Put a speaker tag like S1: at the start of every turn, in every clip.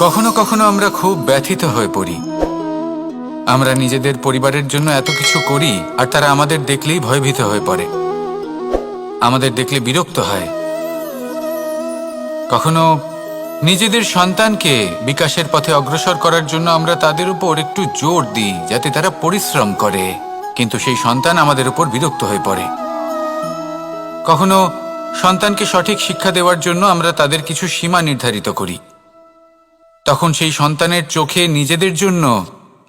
S1: কখনো কখনো আমরা খুব ব্যথিত হয়ে পড়ি। আমরা নিজেদের পরিবারের জন্য এত কিছু করি আর তারা আমাদের দেখলেই ভয়ভীত হয়ে পড়ে, আমাদের দেখলে বিরক্ত হয়। কখনো নিজেদের সন্তানকে বিকাশের পথে অগ্রসর করার জন্য আমরা তাদের উপর একটু জোর দিই যাতে তারা পরিশ্রম করে, কিন্তু সেই সন্তান আমাদের উপর বিরক্ত হয়ে পড়ে। কখনো সন্তানকে সঠিক শিক্ষা দেওয়ার জন্য আমরা তাদের কিছু সীমা নির্ধারিত করি, তখন সেই সন্তানের চোখে নিজেদের জন্য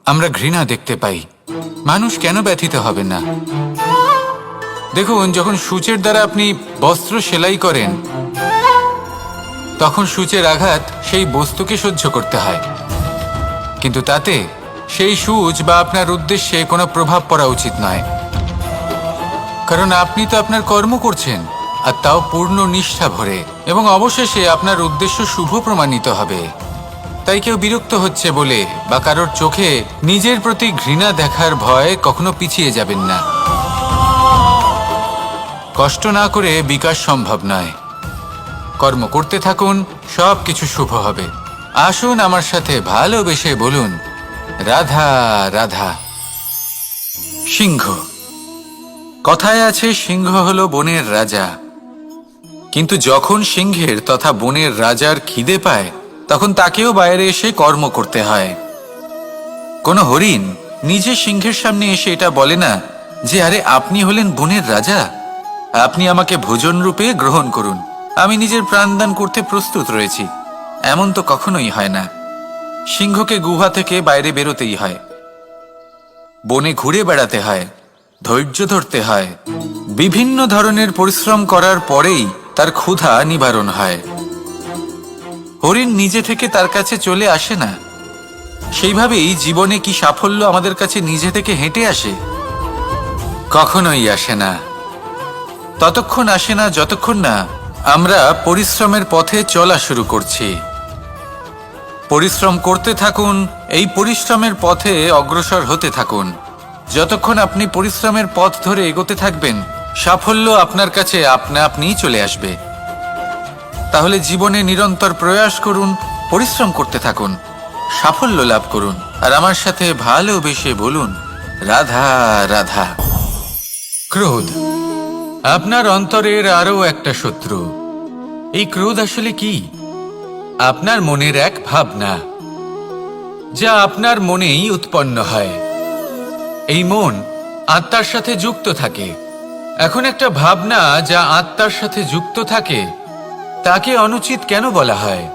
S1: আমরা ঘৃণা দেখতে পাই। মানুষ কেন ব্যথিত হবে না? দেখুন, যখন সূচের দ্বারা আপনি বস্ত্র সেলাই করেন তখন সূচের আঘাত সেই বস্তুকে সহ্য করতে হয়, কিন্তু তাতে সেই সূচ বা আপনার উদ্দেশ্যে কোনো প্রভাব পড়া উচিত নয়, কারণ আপনি তো আপনার কর্ম করছেন, আর তাও পূর্ণ নিষ্ঠা ভরে, এবং অবশেষে আপনার উদ্দেশ্য শুভ প্রমাণিত হবে। তাই কেউ বিরক্ত হচ্ছে বলে বা কারোর চোখে নিজের প্রতি ঘৃণা দেখার ভয় কখনো পিছিয়ে যাবেন না। কষ্ট না করে বিকাশ সম্ভব নয়। কর্ম করতে থাকুন, সব কিছু শুভ হবে। আসুন আমার সাথে ভালোবেসে বলুন, রাধা রাধা। সিংহ। কথায় আছে, সিংহ হলো বনের রাজা, কিন্তু যখন সিংহের তথা বনের রাজার খিদে পায় তখন তাকেও বাইরে এসে কর্ম করতে হয়। কোনো হরিণ নিজে সিংহের সামনে এসে এটা বলে না যে, আরে আপনি হলেন বনের রাজা, আপনি আমাকে ভোজন রূপে গ্রহণ করুন, আমি নিজের প্রাণদান করতে প্রস্তুত রয়েছি। এমন তো কখনোই হয় না। সিংহকে গুহা থেকে বাইরে বেরোতেই হয়, বনে ঘুরে বেড়াতে হয়, ধৈর্য ধরতে হয়, বিভিন্ন ধরনের পরিশ্রম করার পরেই তার ক্ষুধা নিবারণ হয়। হরিণ নিজে থেকে তার কাছে চলে আসে না। সেইভাবেই জীবনে কি সাফল্য আমাদের কাছে নিজে থেকে হেঁটে আসে? কখনোই আসে না। ততক্ষণ আসে না যতক্ষণ না আমরা পরিশ্রমের পথে চলা শুরু করছি। পরিশ্রম করতে থাকুন, এই পরিশ্রমের পথে অগ্রসর হতে থাকুন। যতক্ষণ আপনি পরিশ্রমের পথ ধরে এগোতে থাকবেন, সাফল্য আপনার কাছে আপনা আপনিই চলে আসবে। তাহলে জীবনে নিরন্তর প্রয়াস করুন, পরিশ্রম করতে থাকুন, সাফল্য লাভ করুন, আর আমার সাথে ভালোবেসে বলুন, রাধা রাধা। ক্রোধ আপনার অন্তরের আরও একটা শত্রু। এই ক্রোধ আসলে কি? আপনার মনের এক ভাবনা, যা আপনার মনেই উৎপন্ন হয়। এই মন আত্মার সাথে যুক্ত থাকে। এখন একটা ভাবনা যা আত্মার সাথে যুক্ত থাকে তাকে অনুচিত কেন বলা হয়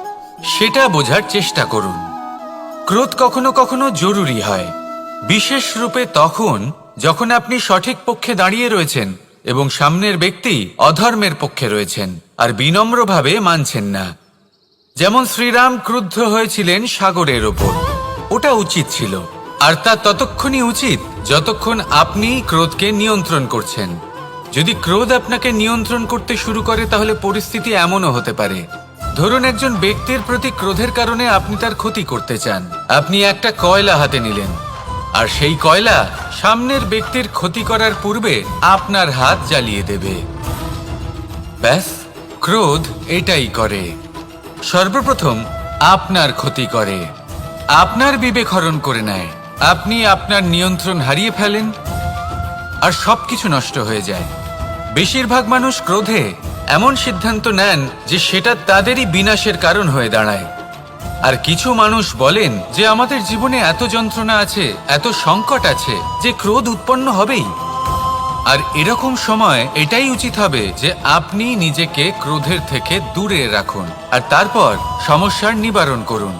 S1: সেটা বোঝার চেষ্টা করুন। ক্রোধ কখনো কখনো জরুরি হয়, বিশেষ রূপে তখন যখন আপনি সঠিক পক্ষে দাঁড়িয়ে রয়েছেন এবং সামনের ব্যক্তি অধর্মের পক্ষে রয়েছেন আর বিনম্রভাবে মানছেন না। যেমন শ্রীরাম ক্রুদ্ধ হয়েছিলেন সাগরের ওপর, ওটা উচিত ছিল, আর তা ততক্ষণই উচিত যতক্ষণ আপনি ক্রোধকে নিয়ন্ত্রণ করছেন। যদি ক্রোধ আপনাকে নিয়ন্ত্রণ করতে শুরু করে তাহলে পরিস্থিতি এমনও হতে পারে, ধরুন একজন ব্যক্তির প্রতি ক্রোধের কারণে আপনি তার ক্ষতি করতে চান। আপনি একটা কয়লা হাতে নিলেন, আর সেই কয়লা সামনের ব্যক্তির ক্ষতি করার পূর্বে আপনার হাত জ্বালিয়ে দেবে। ব্যাস, ক্রোধ এটাই করে। সর্বপ্রথম আপনার ক্ষতি করে, আপনার বিবেক হরণ করে নেয়, আপনি আপনার নিয়ন্ত্রণ হারিয়ে ফেলেন আর সবকিছু নষ্ট হয়ে যায়। বেশিরভাগ মানুষ ক্রোধে এমন সিদ্ধান্ত নেন যে সেটা তাদেরই বিনাশের কারণ হয়ে দাঁড়ায়। আর কিছু মানুষ বলেন যে আমাদের জীবনে এত যন্ত্রণা আছে, এত সংকট আছে যে ক্রোধ উৎপন্ন হবেই। আর এরকম সময় এটাই উচিত হবে যে আপনি নিজেকে ক্রোধের থেকে দূরে রাখুন আর তারপর সমস্যার নিবারণ করুন।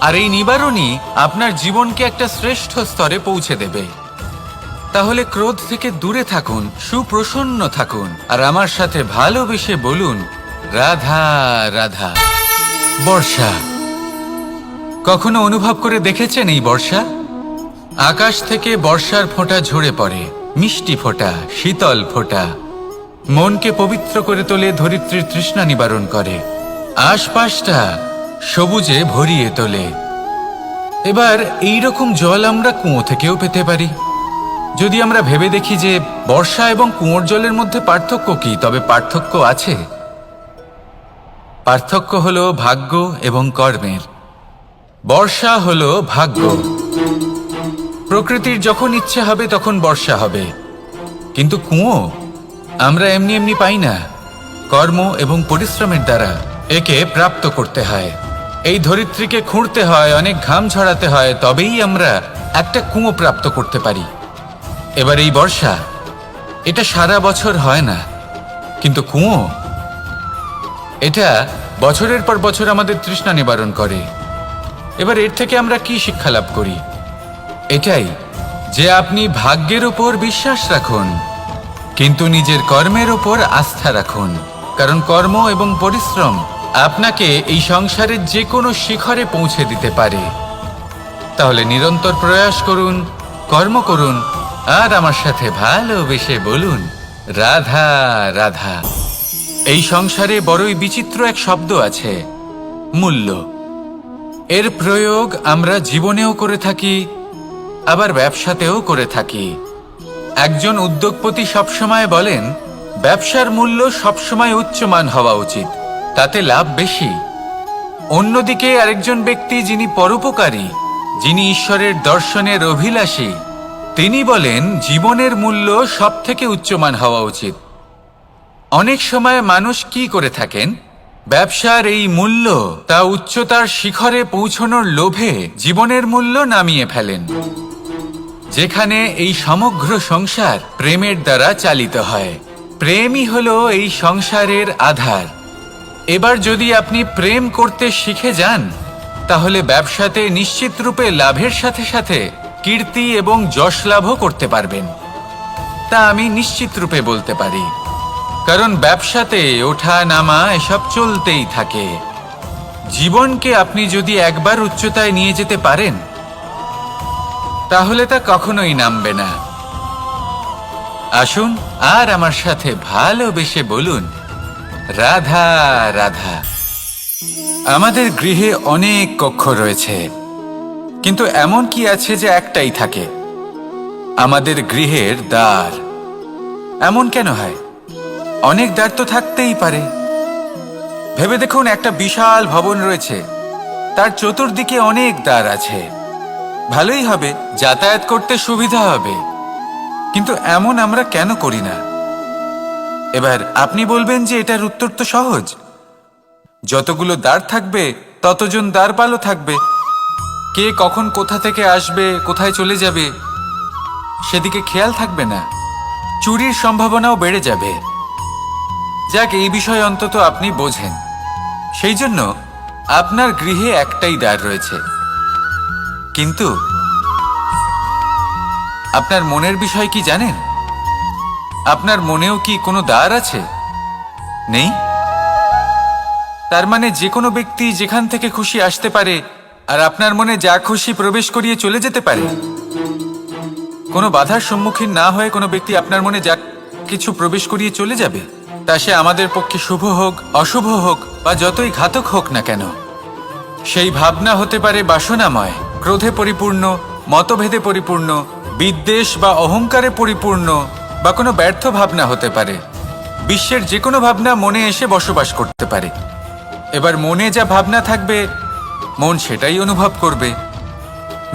S1: আর এই নিবারণই আপনার জীবনকে একটা শ্রেষ্ঠ স্তরে পৌঁছে দেবে। তাহলে ক্রোধ থেকে দূরে থাকুন, সুপ্রসন্ন থাকুন, আর আমার সাথে ভালোবেসে বলুন, রাধা রাধা। বর্ষা। কখনো অনুভব করে দেখেছেন এই বর্ষা? আকাশ থেকে বর্ষার ফোঁটা ঝরে পড়ে, মিষ্টি ফোঁটা, শীতল ফোঁটা, মনকে পবিত্র করে তোলে, ধরিত্রীর তৃষ্ণা নিবারণ করে, আশপাশটা সবুজে ভরিয়ে তোলে। এবার এইরকম জল আমরা কুয়ো থেকেও পেতে পারি। যদি আমরা ভেবে দেখি যে বর্ষা এবং কুয়োর জলের মধ্যে পার্থক্য কি, তবে পার্থক্য আছে। পার্থক্য হলো ভাগ্য এবং কর্মের। বর্ষা হলো ভাগ্য। প্রকৃতির যখন ইচ্ছে হবে তখন বর্ষা হবে, কিন্তু কুয়ো আমরা এমনি এমনি পাই না। কর্ম এবং পরিশ্রমের দ্বারা একে প্রাপ্ত করতে হয়। এই ধরিত্রীকে খুঁড়তে হয়, অনেক ঘাম ঝরাতে হয়, তবেই আমরা একটা কুয়ো প্রাপ্ত করতে পারি। এবার এই বর্ষা, এটা সারা বছর হয় না, কিন্তু কুয়ো এটা বছরের পর বছর আমাদের তৃষ্ণা নিবারণ করে। এবার এর থেকে আমরা কি শিক্ষা লাভ করি? এটাই যে আপনি ভাগ্যের উপর বিশ্বাস রাখুন, কিন্তু নিজের কর্মের উপর আস্থা রাখুন। কারণ কর্ম এবং পরিশ্রম আপনাকে এই সংসারের যে কোনো শিখরে পৌঁছে দিতে পারে। তাহলে নিরন্তর প্রয়াস করুন, কর্ম করুন, আর আমার সাথে ভালোবেসে বলুন, রাধা রাধা। এই সংসারে বড়ই বিচিত্র এক শব্দ আছে, মূল্য। এর প্রয়োগ আমরা জীবনেও করে থাকি, আবার ব্যবসাতেও করে থাকি। একজন উদ্যোগপতি সবসময় বলেন, ব্যবসার মূল্য সবসময় উচ্চমান হওয়া উচিত, তাতে লাভ বেশি। অন্যদিকে আরেকজন ব্যক্তি যিনি পরোপকারী, যিনি ঈশ্বরের দর্শনের অভিলাষী, তিনি বলেন জীবনের মূল্য সব থেকে উচ্চমান হওয়া উচিত। অনেক সময় মানুষ কি করে থাকেন, ব্যবসার এই মূল্য তা উচ্চতার শিখরে পৌঁছানোর লোভে জীবনের মূল্য নামিয়ে ফেলেন। যেখানে এই সমগ্র সংসার প্রেমের দ্বারা চালিত হয়। প্রেমই হলো এই সংসারের আধার। এবার যদি আপনি প্রেম করতে শিখে যান, তাহলে ব্যবসাতে নিশ্চিত রূপে লাভের সাথে সাথে কীর্তি এবং যশ লাভও করতে পারবেন। তা আমি নিশ্চিত রূপে বলতে পারি, কারণ ব্যবসাতে ওঠা নামা এসব চলতেই থাকে। জীবনকে আপনি যদি একবার উচ্চতায় নিয়ে যেতে পারেন, তাহলে তা কখনোই নামবে না। আসুন আর আমার সাথে ভালোবেসে বলুন, রাধা রাধা। আমাদের গৃহে অনেক কক্ষ রয়েছে, কিন্তু এমন কি আছে যে একটাই থাকে? আমাদের গৃহের দ্বার। এমন কেন হয়? অনেক দ্বার তো থাকতেই পারে। ভেবে দেখুন, একটা বিশাল ভবন রয়েছে, তার চতুর্দিকে অনেক দ্বার আছে। ভালোই হবে, যাতায়াত করতে সুবিধা হবে, কিন্তু এমন আমরা কেন করি না? এবার আপনি বলবেন যে এটার উত্তর তো সহজ, যতগুলো দ্বার থাকবে ততজন দ্বারপালও থাকবে। কে কখন কোথা থেকে আসবে, কোথায় চলে যাবে, সেদিকে খেয়াল থাকবে না। চুরির সম্ভাবনাও বেড়ে যাবে। যাক, এই বিষয়ে অন্তত আপনি বোঝেন। সেই জন্য আপনার গৃহে একটাই দ্বার রয়েছে, কিন্তু আপনার মনের বিষয় কি জানেন? আপনার মনেও কি কোনো দ্বার আছে? নেই? তার মানে যে কোনো ব্যক্তি যেখান থেকে খুশি আসতে পারে, আর আপনার মনে যা খুশি প্রবেশ করিয়ে চলে যেতে পারে। কোনো বাধার সম্মুখীন না হয়ে কোনো ব্যক্তি আপনার মনে যা কিছু প্রবেশ করিয়ে চলে যাবে, তা সে আমাদের পক্ষে শুভ হোক, অশুভ হোক, বা যতই ঘাতক হোক না কেন। সেই ভাবনা হতে পারে বাসনাময়, ক্রোধে পরিপূর্ণ, মতভেদে পরিপূর্ণ, বিদ্বেষ বা অহংকারে পরিপূর্ণ, বা কোনো ব্যর্থ ভাবনা হতে পারে। বিশ্বের যে কোনো ভাবনা মনে এসে বসবাস করতে পারে। এবার মনে যা ভাবনা থাকবে, মন সেটাই অনুভব করবে।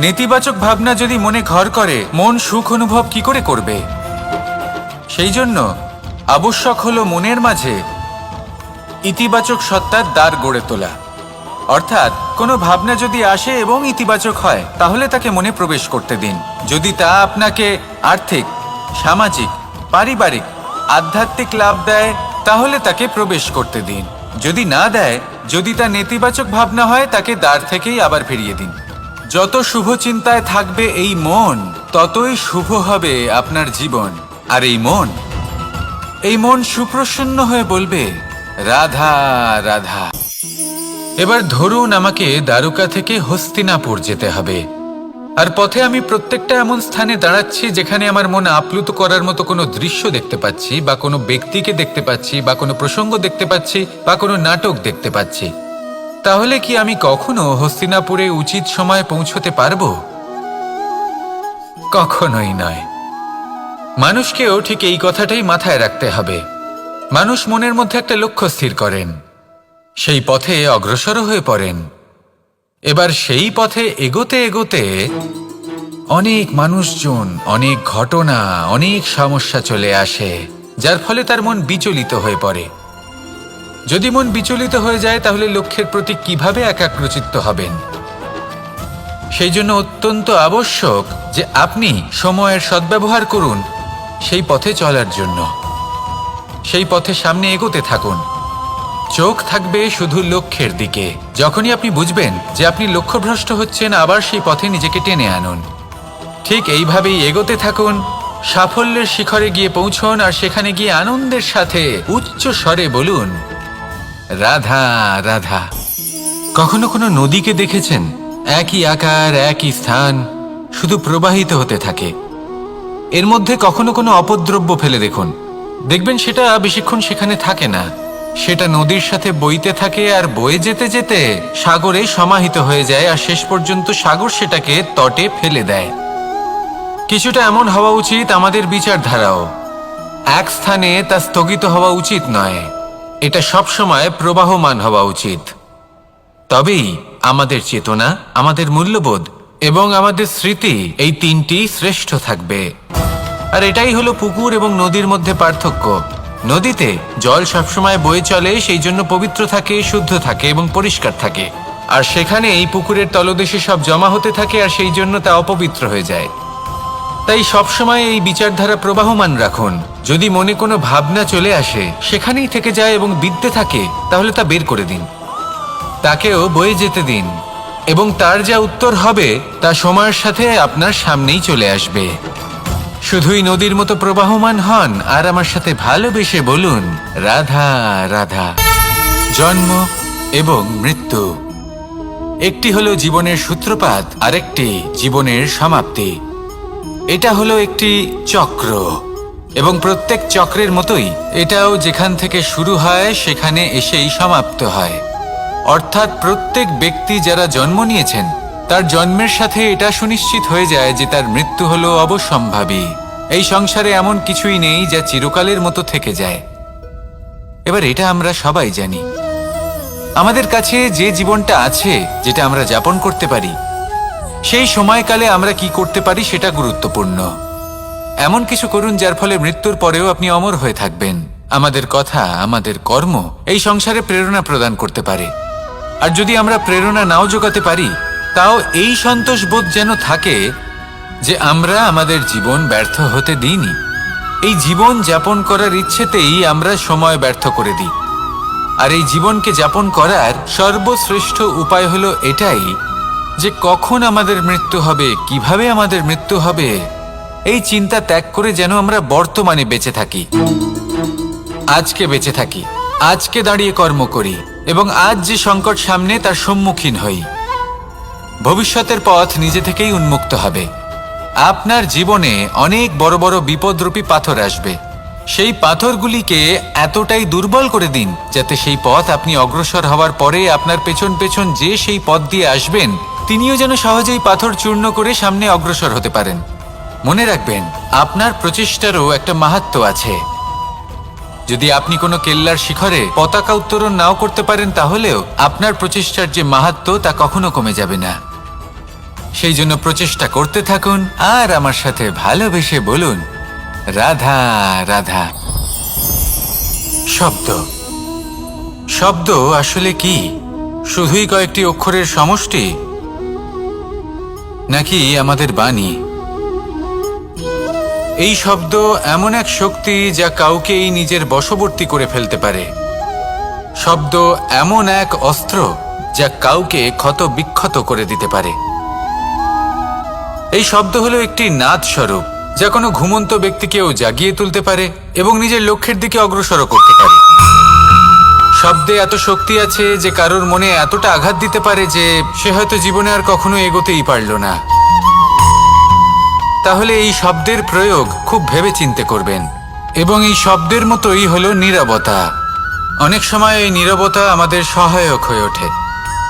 S1: নেতিবাচক ভাবনা যদি মনে ঘর করে, মন সুখ অনুভব কি করে করবে? সেই জন্য আবশ্যক হলো মনের মাঝে ইতিবাচক সত্তার দ্বার গড়ে তোলা। অর্থাৎ কোনো ভাবনা যদি আসে এবং ইতিবাচক হয়, তাহলে তাকে মনে প্রবেশ করতে দিন। যদি তা আপনাকে আর্থিক, সামাজিক, পারিবারিক, আধ্যাত্মিক লাভ দেয়, তাহলে তাকে প্রবেশ করতে দিন। যদি না দেয়, যদি তা নেতিবাচক ভাবনা হয়, তাকে দ্বার থেকেই আবার ফিরিয়ে দিন। যত শুভ চিন্তায় থাকবে এই মন, ততই শুভ হবে আপনার জীবন। আর এই মন সুপ্রসন্ন হয়ে বলবে, রাধা রাধা। এবার ধরুন আমাকে দ্বারকা থেকে হস্তিনাপুর যেতে হবে, আর পথে আমি প্রত্যেকটা এমন স্থানে দাঁড়াচ্ছি যেখানে আমার মন আপ্লুত করার মতো কোনো দৃশ্য দেখতে পাচ্ছি, বা কোনো ব্যক্তিকে দেখতে পাচ্ছি, বা কোনো প্রসঙ্গ দেখতে পাচ্ছি, বা কোনো নাটক দেখতে পাচ্ছি। তাহলে কি আমি কখনো হস্তিনাপুরে উচিত সময়ে পৌঁছতে পারবো? কখনোই নয়। মানুষকেও ঠিক এই কথাটাই মাথায় রাখতে হবে। মানুষ মনের মধ্যে একটা লক্ষ্য স্থির করেন, সেই পথে অগ্রসর হয়ে পড়েন। এবার সেই পথে এগোতে এগোতে অনেক মানুষজন, অনেক ঘটনা, অনেক সমস্যা চলে আসে, যার ফলে তার মন বিচলিত হয়ে পড়ে। যদি মন বিচলিত হয়ে যায় তাহলে লক্ষ্যের প্রতি কিভাবে একাগ্রচিত্ত হবেন? সেই জন্য অত্যন্ত আবশ্যক যে আপনি সময়ের সদ্ব্যবহার করুন সেই পথে চলার জন্য। সেই পথে সামনে এগোতে থাকুন, চোখ থাকবে শুধু লক্ষ্যের দিকে। যখনই আপনি বুঝবেন যে আপনি লক্ষ্যভ্রষ্ট হচ্ছেন, আবার সেই পথে নিজেকে টেনে আনুন। ঠিক এইভাবেই এগোতে থাকুন, সাফল্যের শিখরে গিয়ে পৌঁছন, আর সেখানে গিয়ে আনন্দের সাথে উচ্চ স্বরে বলুন, রাধা রাধা। কখনো কোনো নদীকে দেখেছেন? একই আকার, একই স্থান, শুধু প্রবাহিত হতে থাকে। এর মধ্যে কখনো কোনো অপদ্রব্য ফেলে দেখুন, দেখবেন সেটা বেশিক্ষণ সেখানে থাকে না। সেটা নদীর সাথে বইতে থাকে, আর বয়ে যেতে যেতে সাগরে সমাহিত হয়ে যায়, আর শেষ পর্যন্ত সাগর সেটাকে তটে ফেলে দেয়। কিছুটা এমন হওয়া উচিত আমাদের বিচারধারাও। এক স্থানে তা স্থগিত হওয়া উচিত নয়, এটা সবসময় প্রবাহমান হওয়া উচিত। তবেই আমাদের চেতনা, আমাদের মূল্যবোধ এবং আমাদের স্মৃতি, এই তিনটি শ্রেষ্ঠ থাকবে। আর এটাই হলো পুকুর এবং নদীর মধ্যে পার্থক্য। নদীতে জল সবসময় বয়ে চলে, সেই জন্য পবিত্র থাকে, শুদ্ধ থাকে এবং পরিষ্কার থাকে। আর সেখানে এই পুকুরের তলদেশে সব জমা হতে থাকে, আর সেই জন্য তা অপবিত্র হয়ে যায়। তাই সবসময় এই বিচারধারা প্রবাহমান রাখুন। যদি মনে কোনো ভাবনা চলে আসে, সেখানেই থেকে যায় এবং বিদ্যে থাকে, তাহলে তা বের করে দিন, তাকেও বয়ে যেতে দিন, এবং তার যা উত্তর হবে তা সময়ের সাথে আপনার সামনেই চলে আসবে। শুধুই নদীর মতো প্রবাহমান হন, আর আমার সাথে ভালোবেসে বলুন, রাধা রাধা। জন্ম এবং মৃত্যু, একটি হলো জীবনের সূত্রপাত, আরেকটি জীবনের সমাপ্তি। এটা হলো একটি চক্র, এবং প্রত্যেক চক্রের মতোই এটাও যেখান থেকে শুরু হয় সেখানে এসেই সমাপ্ত হয়। অর্থাৎ প্রত্যেক ব্যক্তি যারা জন্ম নিয়েছেন, তার জন্মের সাথে এটা সুনিশ্চিত হয়ে যায় যে তার মৃত্যু হলো অবশ্যম্ভাবী। এই সংসারে এমন কিছুই নেই যা চিরকালের মতো থেকে যায়। এবার এটা আমরা সবাই জানি। আমাদের কাছে যে জীবনটা আছে, যেটা আমরা যাপন করতে পারি, সেই সময়কালে আমরা কি করতে পারি সেটা গুরুত্বপূর্ণ। এমন কিছু করুন যার ফলে মৃত্যুর পরেও আপনি অমর হয়ে থাকবেন। আমাদের কথা, আমাদের কর্ম এই সংসারে প্রেরণা প্রদান করতে পারে। আর যদি আমরা প্রেরণা নাও জোগাতে পারি, তাও এই সন্তোষ বোধ যেন থাকে যে আমরা আমাদের জীবন ব্যর্থ হতে দিইনি। এই জীবন যাপন করার ইচ্ছেতেই আমরা সময় ব্যর্থ করে দিই। আর এই জীবনকে যাপন করার সর্বশ্রেষ্ঠ উপায় হলো এটাই যে কখন আমাদের মৃত্যু হবে, কিভাবে আমাদের মৃত্যু হবে, এই চিন্তা ত্যাগ করে যেন আমরা বর্তমানে বেঁচে থাকি, আজকে বেঁচে থাকি, আজকে দাঁড়িয়ে কর্ম করি, এবং আজ যে সংকট সামনে তার সম্মুখীন হই। ভবিষ্যতের পথ নিজে থেকেই উন্মুক্ত হবে। আপনার জীবনে অনেক বড় বড় বিপদরূপী পাথর আসবে। সেই পাথরগুলিকে এতটাই দুর্বল করে দিন যাতে সেই পথ আপনি অগ্রসর হওয়ার পরে আপনার পেছন পেছন যে সেই পথ দিয়ে আসবেন, তিনিও যেন সহজেই পাথর চূর্ণ করে সামনে অগ্রসর হতে পারেন। মনে রাখবেন, আপনার প্রচেষ্টারও একটা মাহাত্ম্য আছে। যদি আপনি কোনো কেল্লার শিখরে পতাকা উত্তোলন নাও করতে পারেন, তাহলেও আপনার প্রচেষ্টার যে মাহাত্ম্য তা কখনো কমে যাবে না। সেই জন্য প্রচেষ্টা করতে থাকুন, আর আমার সাথে ভালোবেসে বলুন, রাধা রাধা। শব্দ, শব্দ আসলে কি? শুধুই কয়েকটি অক্ষরের সমষ্টি, নাকি আমাদের বাণী? এই শব্দ এমন এক শক্তি যা কাউকেই নিজের বশবর্তী করে ফেলতে পারে। শব্দ এমন এক অস্ত্র যা কাউকে ক্ষত বিক্ষত করে দিতে পারে। এই শব্দ হলো একটি নাদ স্বরূপ যা কোনো ঘুমন্ত ব্যক্তিকেও জাগিয়ে তুলতে পারে এবং নিজের লক্ষ্যের দিকে অগ্রসর করতে পারে। শব্দে এত শক্তি আছে যে কারোর মনে এতটা আঘাত দিতে পারে যে সে হয়তো জীবনে আর কখনো এগোতেই পারল না। তাহলে এই শব্দের প্রয়োগ খুব ভেবে চিন্তে করবেন। এবং এই শব্দের মতোই হলো নীরবতা। অনেক সময় এই নীরবতা আমাদের সহায়ক হয়ে ওঠে।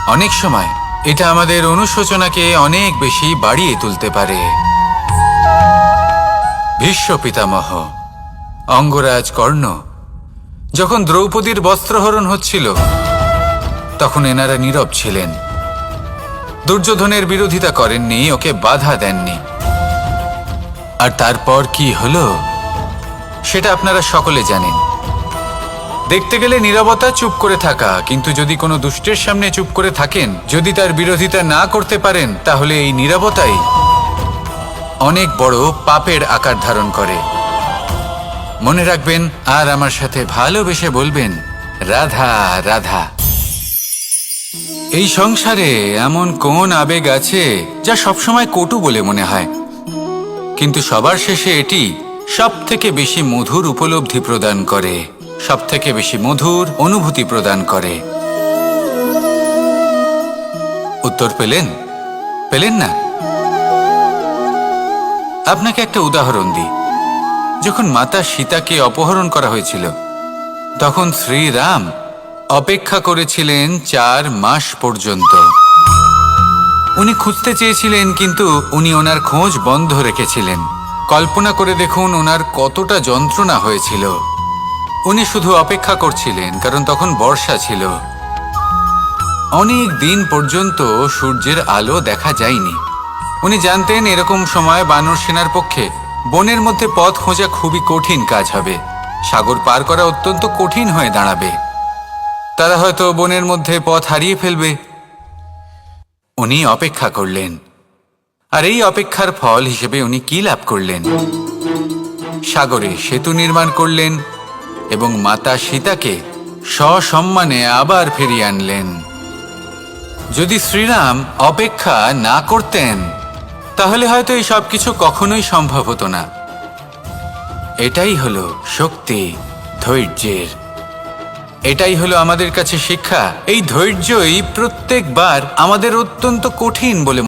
S1: অনেক সময় এটা আমাদের অনুশোচনাকে অনেক বেশি বাড়িয়ে তুলতে পারে। ভীষ্ম পিতামহ, অঙ্গরাজ কর্ণ যখন দ্রৌপদীর বস্ত্রহরণ হচ্ছিল, তখন এনারা নীরব ছিলেন। দুর্যোধনের বিরোধিতা করেননি, ওকে বাধা দেননি। আর তারপর কি হলো সেটা আপনারা সকলে জানেন। দেখতে গেলে নীরবতা, চুপ করে থাকা, কিন্তু যদি কোনো দুষ্টের সামনে চুপ করে থাকেন, যদি তার বিরোধিতা না করতে পারেন, তাহলে এই নীরবতাই অনেক বড় পাপের আকার ধারণ করে। মনে রাখবেন, আর আমার সাথে ভালোবেসে বলবেন, রাধা রাধা। এই সংসারে এমন কোন আবেগ আছে যা সবসময় কটু বলে মনে হয়, কিন্তু সবার শেষে এটি সব থেকে বেশি মধুর উপলব্ধি প্রদান করে, সব থেকে বেশি মধুর অনুভূতি প্রদান করে। উত্তর পেলেন? পেলেন না? আপনাকে একটা উদাহরণ দিই। যখন মাতা সীতাকে অপহরণ করা হয়েছিল, তখন শ্রীরাম অপেক্ষা করেছিলেন 4 মাস পর্যন্ত। উনি খুঁজতে চেয়েছিলেন, কিন্তু উনি ওনার খোঁজ বন্ধ রেখেছিলেন। কল্পনা করে দেখুন ওনার কতটা যন্ত্রণা হয়েছিল। উনি শুধু অপেক্ষা করছিলেন, কারণ তখন বর্ষা ছিল। অনেক দিন পর্যন্ত সূর্যের আলো দেখা যায়নি। উনি জানতেন এরকম সময় বানর সেনার পক্ষে বনের মধ্যে পথ খোঁজা খুবই কঠিন কাজ হবে। সাগর পার করা অত্যন্ত কঠিন হয়ে দাঁড়াবে। তারা হয়তো বনের মধ্যে পথ হারিয়ে ফেলবে। উনি অপেক্ষা করলেন, আর এই অপেক্ষার ফল হিসেবে উনি কি লাভ করলেন? সাগরে সেতু নির্মাণ করলেন এবং মাতা সীতাকে সসম্মানে আবার ফিরিয়ে আনলেন। যদি শ্রীরাম অপেক্ষা না করতেন, তাহলে হয়তো এই সবকিছু কখনোই সম্ভব হতো না। এটাই হলো শক্তি ধৈর্যের। এটাই হলো আমাদের কাছে শিক্ষা। এই ধৈর্যই প্রত্যেকবার আমাদের অত্যন্ত কঠিন বলে